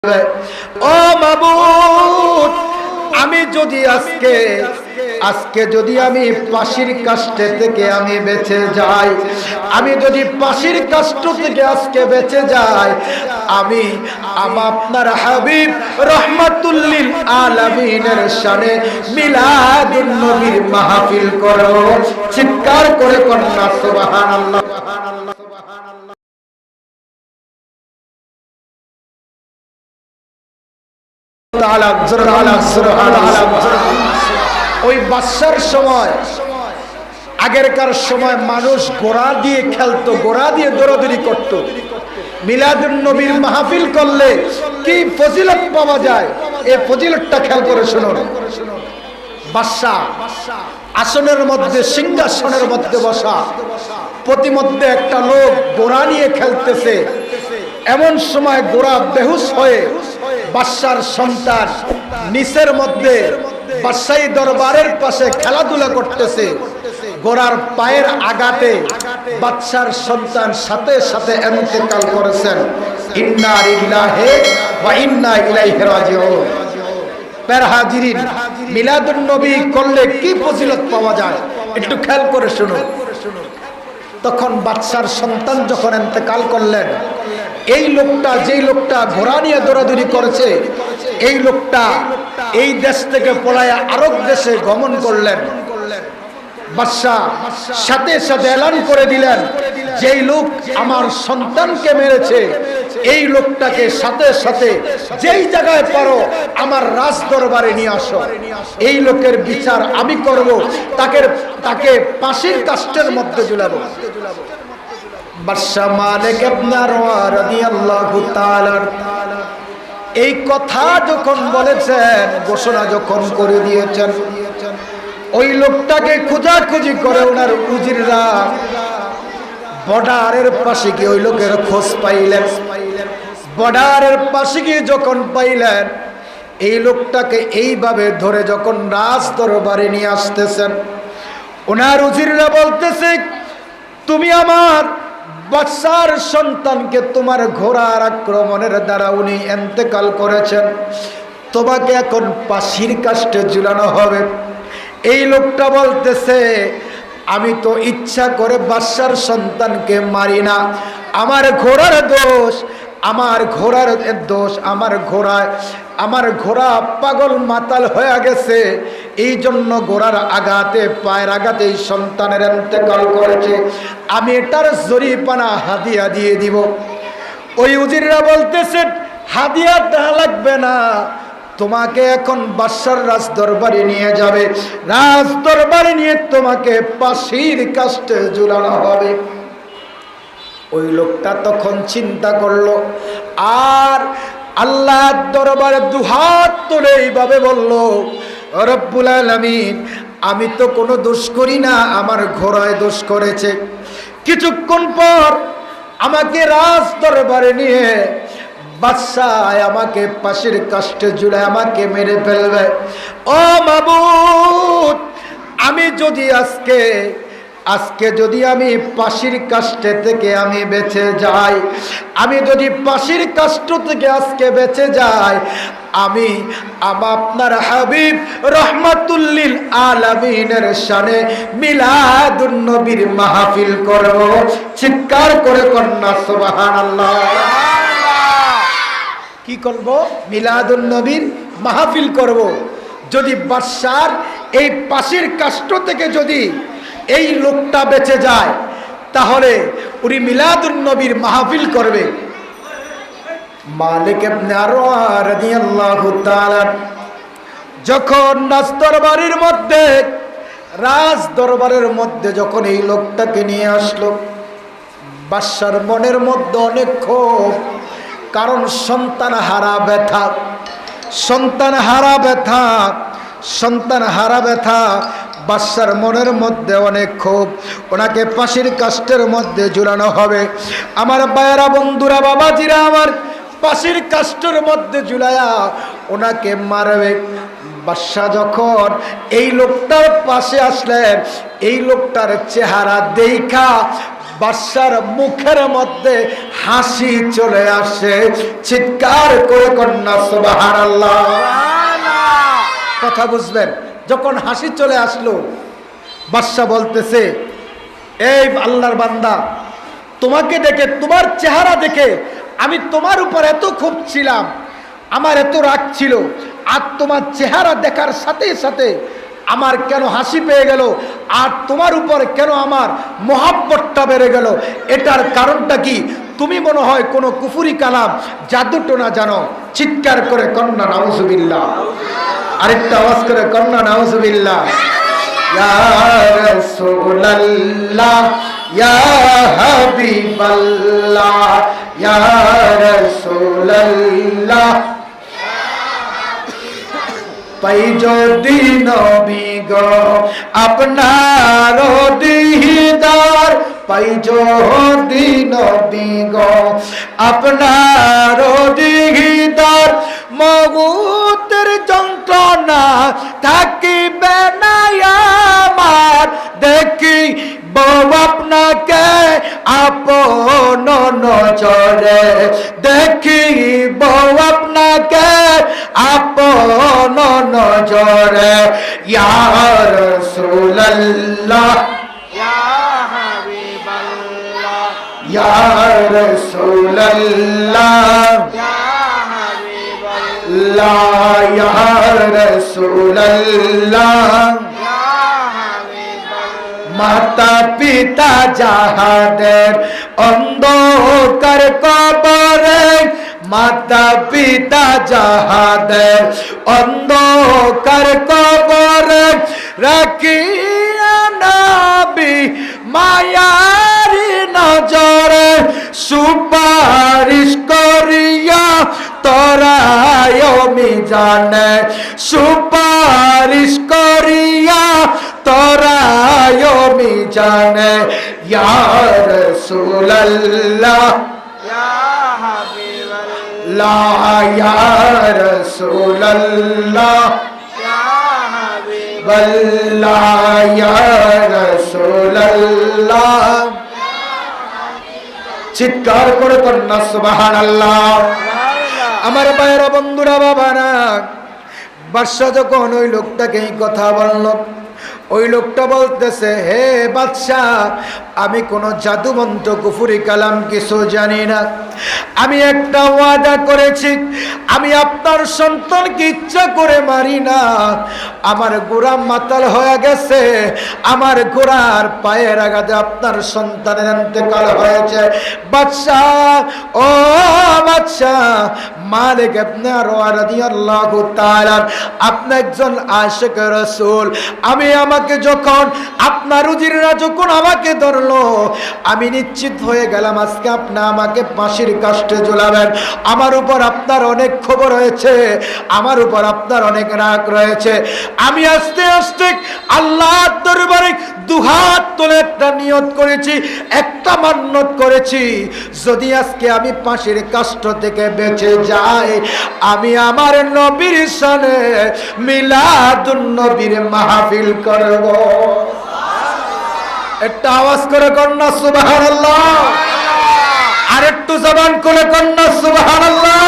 ও মাবুদ, আমি যদি আজকে যদি আমি পাশির কাষ্ট থেকে আমি বেঁচে যাই, আমি যদি পাশির কাষ্ট থেকে আজকে বেঁচে যাই, আমি আপনার হাবিব রহমাতুল লিল আলামিনের শানে মিলাদুন নবীর মাহফিল করো। চিৎকার করে কন্যা সুবহানাল্লাহ। ওই বাদশার সময়, আগেরকার সময় মানুষ ঘোড়া দিয়ে খেলতো, ঘোড়া দিয়ে দৌড়াদৌড়ি করত। মিলাদুন নবীর মাহফিল করলে কি ফজিলত পাওয়া যায়, এই ফজিলতটা খেয়াল করে শুনুন। বাদশা আসনের মধ্যে, সিংহাসনের মধ্যে বসা, প্রতিমধ্যে একটা লোক ঘোড়া নিয়ে খেলতেছে। এমন সময় ঘোড়া বেহুশ হয়ে বাদশার সন্তান নিচের মধ্যে বাদশাহী দরবারের পাশে খেলাধুলা করতেছে। ঘোড়ার পায়ের আঘাতে বাদশার সন্তান সাথে সাথে ইন্তেকাল করেছেন। ইন্না লিল্লাহি ওয়া ইন্না ইলাইহি রাজিউন। প্যারা হাজিরিন, মিলাদুন নবী করলে কি ফজিলত পাওয়া যায় একটু খেয়াল করে শুনুন। তখন বাদশার সন্তান যখন ইন্তেকাল করলেন, এই লোকটা, যেই লোকটা ঘোড়া নিয়ে দৌড়াদৌড়ি করেছে, এই লোকটা এই দেশ থেকে পলায়া আরব দেশে গমন করলেন। বাদশাহ সাথে সাথে এলান করে দিলেন, যেই লোক আমার সন্তানকে মেরেছে, এই লোকটাকে সাথে সাথে যেই জায়গায় পারো আমার রাজ দরবারে নিয়ে আসো। এই লোকের বিচার আমি করব, তাকে ফাঁসির কাষ্ঠের মধ্যে ঝুলাবো। বাদশা মালিক ইবনে মারওয়ান রাদিয়াল্লাহু তাআলা এই কথা যখন বলেছেন, ঘোষণা যখন করে দিয়েছেন, ওই লোকটাকে খোঁজাখুঁজি করে ওনার উজিররা বর্ডারের পাশে গিয়ে ওই লোকের খোঁজ পাইলেন। বর্ডারের পাশে গিয়ে যখন পাইলেন, এই লোকটাকে এইভাবে ধরে যখন রাজ দরবারে নিয়ে আসতেছেন, ওনার উজিররা বলতেছে, তুমি আমার বাদশার সন্তানকে তোমার ঘোড়ার আক্রমণের দ্বারা উনি ইন্তেকাল করেছেন, তোমাকে এখন ফাঁসির কাষ্ঠে ঝুলানো হবে। এই লোকটা বলতেছে, আমি তো ইচ্ছা করে বাদশার সন্তানকে মারি না, আমার ঘোড়ার দোষ, আমার ঘোড়ার দোষ, আমার ঘোড়া পাগল মাতাল হয়ে গেছে, এই জন্য ঘোড়ার আঘাতে, পায়ের আঘাতে এই সন্তানের ইন্তেকাল করেছে, আমি এটার জরিমানা হাদিয়া দিয়ে দিব। ওই উজিররা বলতেছে, হাদিয়া দেওয়া লাগবে না, তোমাকে এখন বাদশার রাজ দরবারে নিয়ে যাবে, রাজ দরবারে নিয়ে তোমাকে ফাঁসির কাষ্ঠে ঝুলানো হবে। ওই লোকটা তখন চিন্তা করলো, আর আল্লাহর দরবারে দুহাত তুলে এইভাবে বলল, রব্বুল আলামিন, আমি তো কোনো দোষ করি না, আমার ঘোড়ায় দোষ করেছে। কিছুক্ষণ পর আমাকে রাজ দরবারে নিয়ে বাদশাহ আমাকে ফাঁসির কাষ্ঠে ঝুলায় আমাকে মেরে ফেলবে। ও মাবুদ, আমি যদি আজকে যদি আমি ফাঁসির কাষ্ঠে থেকে আমি বেঁচে যাই, আমি যদি ফাঁসির কাষ্ঠ থেকে আজকে বেঁচে যাই, আমি আপনার হাবিব রহমাতুল লিল আলামিনের শানে মিলাদুন নবীর মাহফিল করব। চিৎকার করে কন্যা সুবহানাল্লাহ। কি করব? মিলাদুন নবীর মাহফিল করব। যদি বাদশার এই ফাঁসির কাষ্ঠ থেকে যদি এই লোকটা বেঁচে যায়, তাহলে উনি মিলাদুন নবীর মাহফিল করবে। মালিক ইবনে মারওয়ান রাদিয়াল্লাহু তাআলা যখন রাজ দরবারের মধ্যে যখন এই লোকটাকে নিয়ে আসলো, বাদশার মনের মধ্যে অনেক ক্ষোভ, কারণ সন্তান হারা ব্যথা, বাদশার মনের মধ্যে অনেক ক্ষোভ। ওনাকে ফাঁসির কাষ্ঠের মধ্যে ঝুলানো হবে। আমার ভাইয়েরা, বন্ধুরা, বাবাজিরা, আমার ফাঁসির কাষ্ঠের মধ্যে ঝুলায়া ওনাকে মারবে। বাদশা যখন এই লোকটার পাশে আসলেন, এই লোকটার চেহারা দেখা বাদশার মুখের মধ্যে হাসি চলে আসে। চিৎকার করে কন্যা সুবহানাল্লাহ। কথা বুঝবেন? যখন হাসি চলে আসলো, বাদশা বলতেছে, এই আল্লাহর বান্দা, তোমাকে দেখে, তোমার চেহারা দেখে আমি তোমার উপর এত খুব ছিলাম, আমার এত রাগ ছিল, আর তোমার চেহারা দেখার সাথে সাথে আমার কেন হাসি পেয়ে গেল, আর তোমার উপর কেন আমার মহাব্বতটা বেড়ে গেল? এটার কারণটা কি? তুমি মনে হয় কোনো কুফরি কালাম, জাদুটোনা জানো। চিৎকার করে কন্যা নাউজুবিল্লাহ। আরেকটা আওয়াজ করে কন্যা নাউজুবিল্লাহ। ইয়া রাসূলুল্লাহ, ইয়া হাবিবাল্লাহ, ইয়া রাসূলুল্লাহ, পাই যদি নবী গো আপনার দিদার, পাই যদি নবী গো আপনার দিদার, মগুতের যন্ত্রণা থাকিবে না আমার, দেখি বউ আপনাকে আপন নজরে, দেখি বউ আপনাকে আপন নজরে। ইয়া রাসূলুল্লাহ, ইয়া হাবিবাল্লাহ, ইয়া রাসূলুল্লাহ, ইয়া হাবিবাল্লাহ, ইয়া রাসূলুল্লাহ, মাতা পিতা যাহাদের অন্ধকার কবরে, মাতা পিতা যাহাদের অন্ধকার কবরে, রাখিয়া নবী মায়ারি নজরে, সুপারিশ করিয়া তরায় মিজানে, সুপারিশ করিয়া তরায় মিজানে। ইয়া রাসূলুল্লাহ, ইয়া হাবিবাল্লাহ, ইয়া রাসূলুল্লাহ, ইয়া হাবিবাল্লাহ, ইয়া রাসূলুল্লাহ। চিৎকার করে কন্যা সুবহানাল্লাহ। আমার ভাইয়েরা, বন্ধুরা, বাবারা, বাদশা যখন ওই লোকটাকে এই কথা বলল, ওই লোকটা বলতেছে, হে বাদশা, আমি কোন জাদু মন্ত্র কুফরি কালাম কিছু জানি না। আমি একটা ওয়াদা করেছি, আমি আপনার সন্তানকে ইচ্ছা করে মারি না। আমার গোড়া মাতাল হয়ে গেছে, আমার গোড়ার পায়ের আঘাতে আপনার সন্তানের ইন্তেকাল হয়েছে। বাদশা, ও বাদশা, মালিক ইবনে রাদিয়াল্লাহু তাআলা, আপনি একজন আশিক রাসূল। আমাকে যখন আপনার উজিররা যখন আমাকে ধরলো, আমি নিশ্চিত হয়ে গেলাম আজকে আপনি আমাকে ফাঁসির কাস্টে ঝুলাবেন। আমার উপর আপনার অনেক খবর রয়েছে, আমার উপর আপনার অনেক রাগ রয়েছে। আমি আস্তে আস্তে আল্লাহর দরবারে দুহাত তুলে একটা নিয়ত করেছি, একটা মান্যত করেছি, যদি আজকে আমি ফাঁসির কাস্ট থেকে বেঁচে যাই, আমি আমার নবীর শানে মিলাদুন নবীর মাহফিল করব। একটা আওয়াজ করে কন্যা সুবহানাল্লাহ। আর একটু জবান করে কন্যা সুবহানাল্লাহ।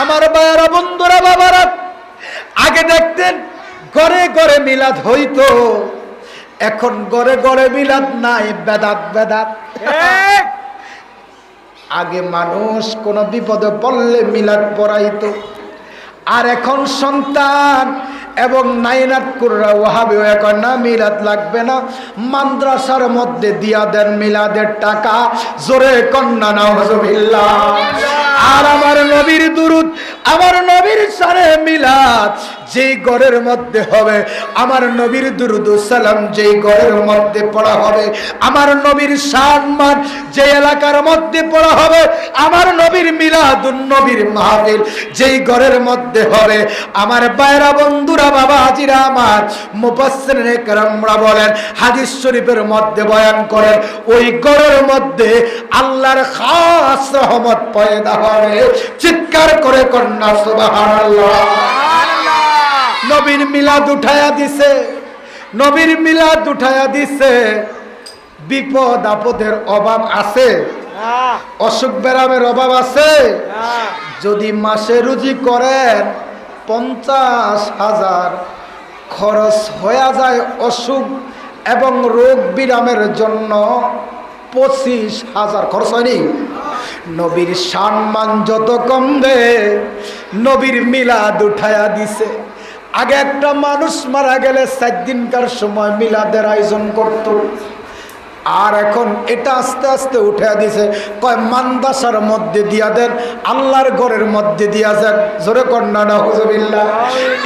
আমার ভাইয়েরা, বন্ধুরা, বাবারা, আগে দেখতেন ঘরে ঘরে মিলাদ হইতো, এখন ঘরে ঘরে মিলাদ নাই, বেদাত বেদাত। আগে মানুষ কোন বিপদে পড়লে মিলাদ পড়াইতো, আর এখন সন্তান এবং নাইনাত কুররা ওয়াহাবি এখন না, মিলাদ লাগবে না, মাদ্রাসার মধ্যে দিয়া দেন মিলাদের টাকা। জোরে কন্যা নাউজুবিল্লাহ। আর আমার নবীর দুরূদ, আমার নবীর শানে মিলাদ যেই ঘরের মধ্যে হবে, আমার নবীর দুরূদ সালাম যেই ঘরের মধ্যে পড়া হবে, আমার নবীর সম্মান যে এলাকার মধ্যে পড়া হবে, আমার নবীর মিলাদুন নবীর মাহফিল যেই ঘরের মধ্যে হবে, আমার ভাইরা, বন্ধুরা, বাবা হাজিরা আমার, মুফাসসিরিনে কেরামরা বলেন, হাদিস শরীফের মধ্যে বয়ান করেন, ওই ঘরের মধ্যে আল্লাহর খাস রহমত পয়দা হবে। চিৎকার করে কন্যা সুবহানাল্লাহ। নবীর মিলাদ উঠায়া দিছে, নবীর মিলাদ উঠায়া দিছে। বিপদ আপদের অভাব আছে? অসুখ ব্যারামের অভাব আছে? যদি মাসে রুজি করেন 50,000 খরচ হয়ে যায় অসুখ এবং রোগ বিরামের জন্য, 25,000 খরচ হয়নি? নবীর সম্মান যত কমবে, নবীর মিলাদ উঠায়া দিছে। আগে একটা মানুষ মারা গেলে 4 দিনকার সময় মিলাদের আয়োজন করত, আর এখন এটা আস্তে আস্তে উঠে দিছে। কয় মান্দাসার মধ্যে দিয়া দেন, আল্লাহর ঘরের মধ্যে দিয়া যান। জোরে কন্যা নাউজুবিল্লাহ।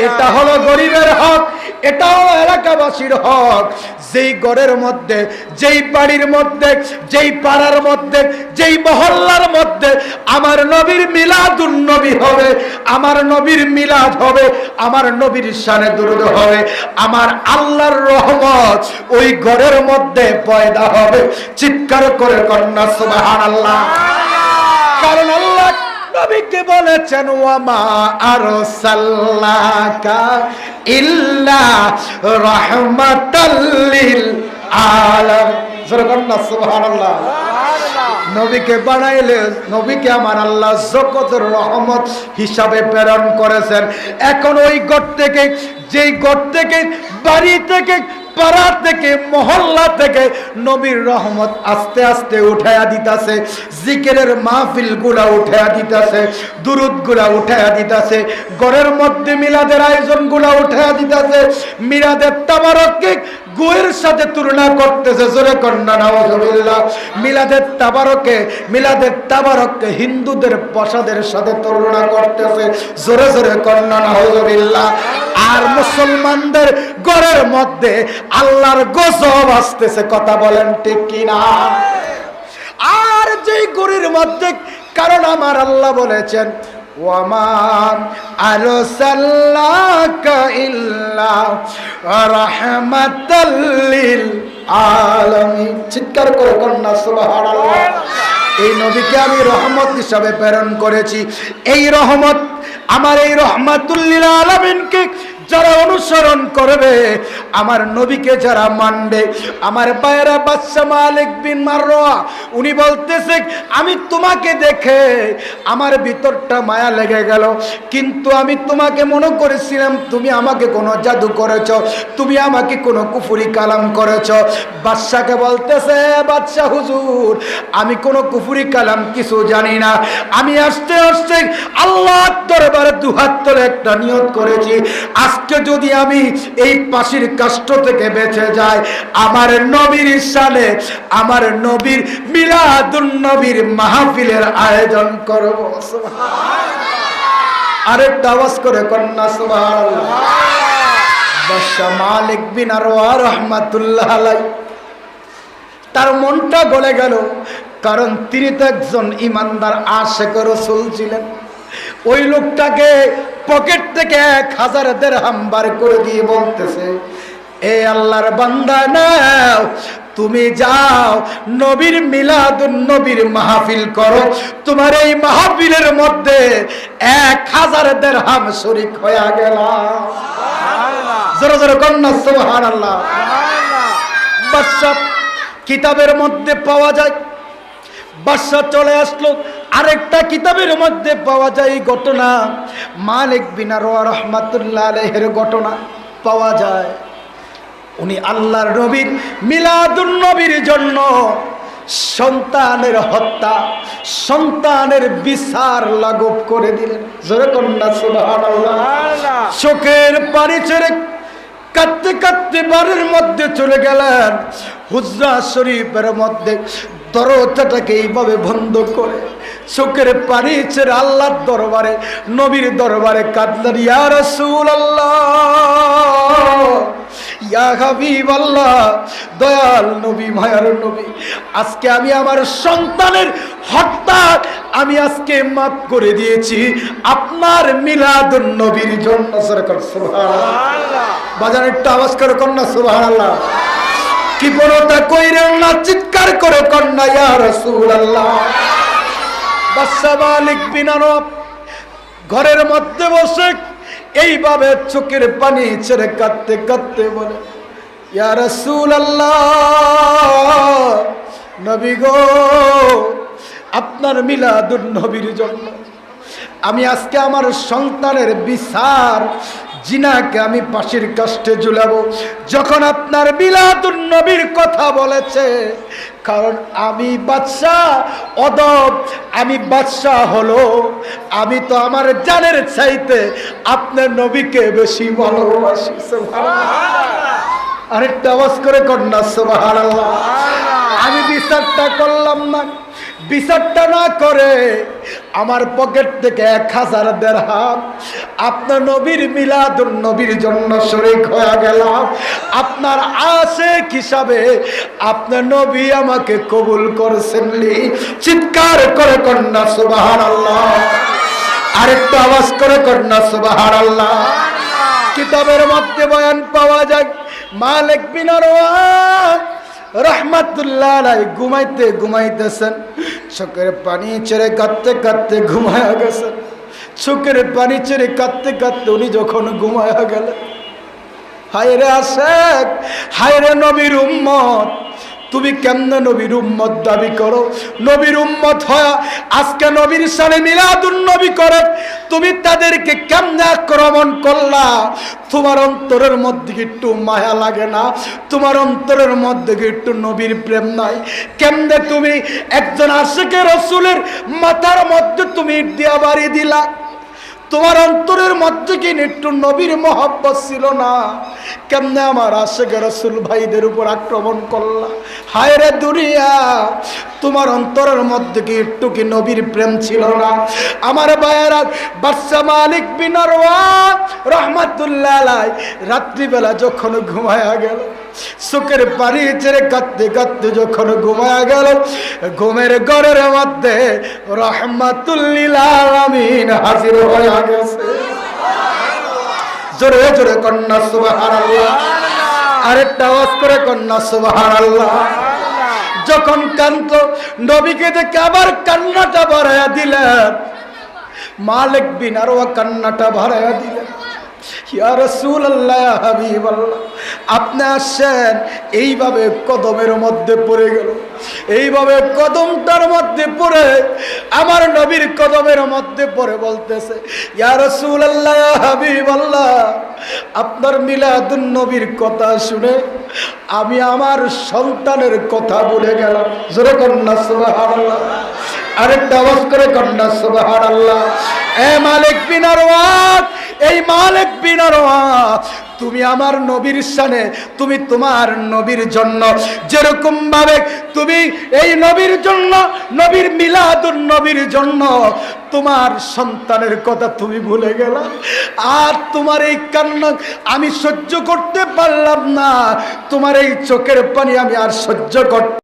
এটা হলো গরিবের হক, এটাও এলাকাবাসীর হক। যেই ঘরের মধ্যে, যেই বাড়ির মধ্যে, যেই পাড়ার মধ্যে, যেই মহল্লার মধ্যে আমার নবীর মিলাদুন নবী হবে, আমার নবীর মিলাদ হবে, আমার নবীর শানে দুরূদ হবে, আমার আল্লাহর রহমত ওই ঘরের মধ্যে পয়দা হবে। চিৎকার করে কন্যা সুবহানাল্লাহ। কারণ আল্লাহ নবীকে বলেছেন, ওয়ামা আরসালনাকা ইল্লা রাহমাতাল লিল আলামিন। জোরে কন্যা সুবহানাল্লাহ। নবীকে বানাইলে, নবীকে আমার আল্লাহ জগতের রহমত হিসাবে প্রেরণ করেছেন। এখন ওই ঘর থেকে, যেই ঘর থেকে, বাড়ি থেকে, পাড়া থেকে, মহল্লা থেকে নবীর রহমত আস্তে আস্তে উঠায়া দিতাছে। জিকিরের মাহফিল গুলা উঠায়া দিতাছে, দুরুদ গুলা উঠায়া দিতাছে, ঘরের মধ্যে মিলাদের আয়োজন গুলা উঠায়া দিতাছে। মিলাদের তাবারককে গোয়ের সাথে তুলনা করতেছে। জোরে কন্যা নাউজুবিল্লাহ। মিলাদের তাবারককে হিন্দুদের প্রসাদের সাথে তুলনা করতেছে। জোরে জোরে কন্যা নাউজুবিল্লাহ। আর মুসলমানদের ঘরের মধ্যে আল্লাহর গজব আসতেছে। কথা বলেন ঠিক কিনা? আর যেই ঘরের মধ্যে, কারণ আমার আল্লাহ বলেছেন, ওয়ামা আরসালনাকা ইল্লা রাহমাতাল লিল আলামিন। চিৎকার করে কন্যা সুবহানাল্লাহ। এই নবীকে আমি রহমত হিসাবে প্রেরণ করেছি। এই রহমত, আমার এই রহমাতুল লিল আলামিনকে যারা অনুসরণ করবে, আমার নবীকে যারা মানবে, আমার বাইরা বাদশা মালিক বিন মারওয়া উনি বলতেছে, আমি তোমাকে দেখে আমার ভিতরটা মায়া লেগে গেল, কিন্তু আমি তোমাকে মনে করেছিলাম তুমি আমাকে কোনো জাদু করেছ, তুমি আমাকে কোনো কুফরি কালাম করেছ। বাদশাকে বলতেছে, বাদশা হুজুর, আমি কোনো কুফরি কালাম কিছু জানি না। আমি আস্তে আস্তে আল্লাহর দরবারে দুহাত তুলে একটা নিয়ত করেছি, আজকে যদি আমি এই পাশির কষ্ট থেকে বেঁচে যাই, আমার নবীর শানে, আমার নবীর মিলাদুন নবীর মাহফিলের আয়োজন করব। সুবহানাল্লাহ। আরেকটা আওয়াজ করে কন্যা সুবহানাল্লাহ। বাদশা মালিক বিন মারওয়া রাহমাতুল্লাহ আলাইহি, তার মনটা গলে গেল, কারণ তিনি তো একজন ইমানদার আশিক রাসূল ছিলেন। ওই লোকটাকে পকেট থেকে 1000 দিরহাম বার করে দিয়ে বলতেছে, এ আল্লাহর বান্দা, নাও, তুমি যাও নবীর মিলাদুন নবীর মাহফিল করো। তোমার এই মাহফিলের মধ্যে 1000 দিরহাম শরীক হয়ে গেল। জোরে জোরে কন্যা সুবহানাল্লাহ। বাদশা কিতাবের মধ্যে পাওয়া যায়, বাদশা চলে আসলো, আরেকটা কিতাবের মধ্যে পাওয়া যায় এই ঘটনা, মালিক বিন মারওয়া রাহমাতুল্লাহ আলাইহির ঘটনা পাওয়া যায়। উনি আল্লাহর নবীর মিলাদুন নবীর জন্য সন্তানের হত্যা, সন্তানের বিচার লাঘব করে দিলেন। জোরে কন্যা সুবহানাল্লাহ। চোখের পানি ছেড়ে কাঁদতে কাঁদতে বাড়ির মধ্যে চলে গেলেন। হুজরা শরীফের মধ্যে দরজাটাকে এইভাবে বন্ধ করে চোখের পানি ছেড়ে আল্লাহর দরবারে, নবীর দরবারে কাঁদলেন, ইয়া রাসূলুল্লাহ, ইয়া হাবিবাল্লাহ, দয়াল নবী, মায়ার নবী, আজকে আমি আমার সন্তানের হত্যা আমি আজকে মাফ করে দিয়েছি আপনার মিলাদুন নবীর জন্য। সুবহানাল্লাহ। বাজার একটু আওয়াজ করে কন্যা সুবহানাল্লাহ। কৃপণতা কইরেন না, চিৎকার করে কন্যা ইয়া রাসূলুল্লাহ। বাদশা মালিক বিন মারওয়া ঘরের মধ্যে বসে এইভাবে চোখের পানি ছেড়ে কাঁদতে কাঁদতে বলে, ইয়া রাসূলুল্লাহ, নবী গো, আপনার মিলাদুন নবীর জন্য আমি আজকে আমার সন্তানের বিচার জিনাকে আমি পাশের কাষ্টে ঝুলাবো। যখন আপনার মিলাদুন নবীর কথা বলেছে, কারণ আমি বাদশাহ অদব, আমি বাদশাহ হলো, আমি তো আমার জানের চাইতে আপনার নবীকে বেশি ভালোবাসি। সুবহানাল্লাহ, আরেকটা আওয়াজ করে কন্যা সুবহানাল্লাহ। আমি বিচারটা করলাম না, বিচারটা না করে আমার পকেট থেকে 1000 দিরহাম আপনার নবীর মিলাদুন নবীর জন্য শরীক হয়ে গেলাম। আপনার আশিক হিসাবে আপনার নবী আমাকে কবুল করেছেন। চিৎকার করে কন্যা সুবহানাল্লাহ, আরেকটা আওয়াজ করে কন্যা সুবহানাল্লাহ। কিতাবের মধ্যে বয়ান পাওয়া যায়, মালিক বিন মারওয়ান রহমাতুল্লাহ আলাইহি ঘুমাইতে ঘুমাইতেছেন, চোখের পানি ছেড়ে কাঁদতে কাঁদতে ঘুমায়া গেছেন। চোখের পানি ছেড়ে কাঁদতে কাঁদতে উনি যখন ঘুমায়া গেলেন, হায় রে আশিক, হায় রে নবীর উম্মত, তুমি কেমনে নবীর উম্মত দাবি করো? নবীর উম্মত হয় আজকে নবীর সাথে মিলাদুন নবী করে তুমি তাদেরকে কেমনে আক্রমণ করলা? তোমার অন্তরের মধ্যে কি একটু মায়া লাগে না? তোমার অন্তরের মধ্যে কি একটু নবীর প্রেম নাই? কেমনে তুমি একজন আশিকে রাসূলের মাথার মধ্যে তুমি দিয়া বাড়ি দিলা? তোমার অন্তরের মধ্যে কি একটু নবীর মহব্বত ছিল না? কেমনে আমার আশিক রাসূল ভাইদের উপর আক্রমণ করলা? হায় রে দুনিয়া, তোমার অন্তরের মধ্যে কি একটু কি নবীর প্রেম ছিল না? আমার ভাইয়েরা, বাদশা মালিক বিন মারওয়ান রহমাতুল্লাহ আলাইহি রাত্রিবেলা যখন ঘুমায়া গেল, চোখের পানি ছেড়ে কাঁদতে কাঁদতে যখন ঘুমায়া গেল, ঘুমের ঘরের মধ্যে রাহমাতুল লিল আলামিন হাজির হয়ে গেছে। জোরে জোরে কন্যা সুবহানাল্লাহ, আরেকটা আওয়াজ করে কন্যা সুবহানাল্লাহ। যখন কান্ত নবীকে দেখে আবার কান্নাটা বাড়াইয়া দিলেন, মালিক বিন মারওয়ান কান্নাটা বাড়াইয়া দিলেন। ইয়া রাসূলুল্লাহ, ইয়া হাবিবাল্লাহ, আপনি আসেন, এইভাবে কদমের মধ্যে পড়ে গেল, এইভাবে কদমটার মধ্যে পড়ে আমার নবীর কদমের মধ্যে পড়ে বলতেছে, ইয়া রাসূলুল্লাহ, ইয়া হাবিবাল্লাহ, আপনার মিলাদুন নবীর কথা শুনে আমি আমার সন্তানের কথা ভুলে গেলাম। জোরে কন্যা সুবহানাল্লাহ, আরেকটা আওয়াজ করে কন্যা সুবহানাল্লাহ। এ মালিক বিন মারওয়ান, এই মালিক বিন মারওয়ান, তুমি আমার নবীর শানে, তুমি তোমার নবীর জন্য যেরকম ভাবে তুমি এই নবীর জন্য, নবীর মিলাদুন নবীর জন্য তোমার সন্তানের কথা তুমি ভুলে গেলা, আর তোমার এই কান্না আমি সহ্য করতে পারলাম না, তোমার এই চোখের পানি আমি আর সহ্য করতে